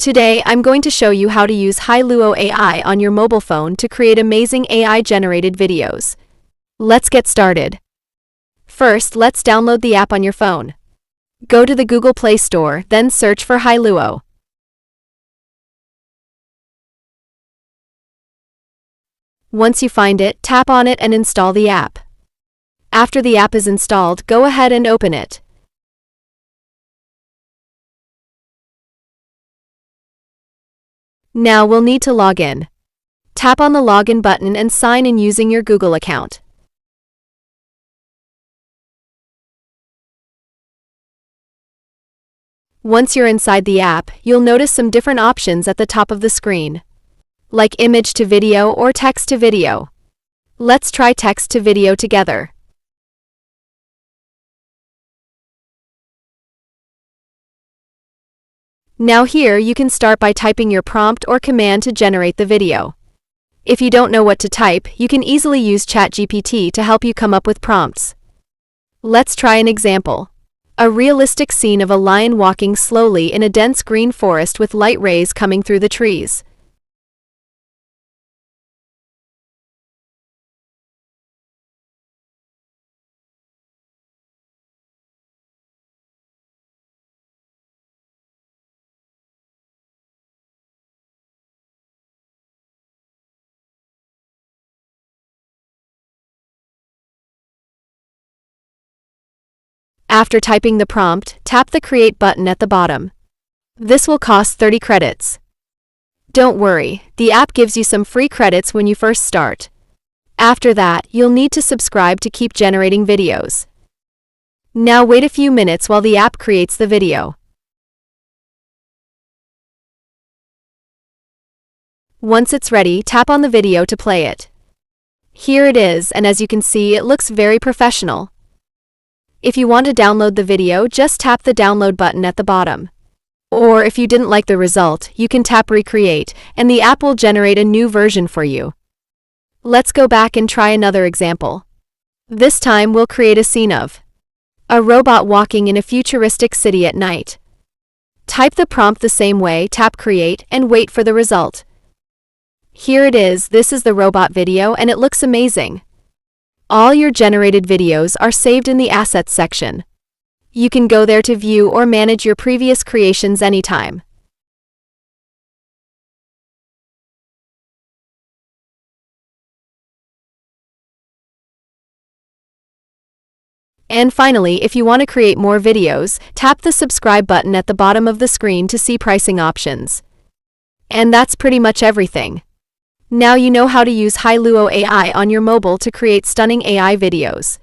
Today, I'm going to show you how to use hailuo AI on your mobile phone to create amazing AI-generated videos. Let's get started. First, let's download the app on your phone. Go to the Google Play Store, then search for hailuo. Once you find it, tap on it and install the app. After the app is installed, go ahead and open it. Now we'll need to log in. Tap on the login button and sign in using your Google account. Once you're inside the app, you'll notice some different options at the top of the screen, like image to video or text to video. Let's try text to video together. Now here you can start by typing your prompt or command to generate the video. If you don't know what to type, you can easily use ChatGPT to help you come up with prompts. Let's try an example. A realistic scene of a lion walking slowly in a dense green forest with light rays coming through the trees. After typing the prompt, tap the Create button at the bottom. This will cost 30 credits. Don't worry, the app gives you some free credits when you first start. After that, you'll need to subscribe to keep generating videos. Now wait a few minutes while the app creates the video. Once it's ready, tap on the video to play it. Here it is, and as you can see, it looks very professional. If you want to download the video, just tap the download button at the bottom. Or if you didn't like the result, you can tap Recreate, and the app will generate a new version for you. Let's go back and try another example. This time we'll create a scene of a robot walking in a futuristic city at night. Type the prompt the same way, tap Create, and wait for the result. Here it is, this is the robot video and it looks amazing. All your generated videos are saved in the Assets section. You can go there to view or manage your previous creations anytime. And finally, if you want to create more videos, tap the subscribe button at the bottom of the screen to see pricing options. And that's pretty much everything. Now you know how to use hailuo AI on your mobile to create stunning AI videos.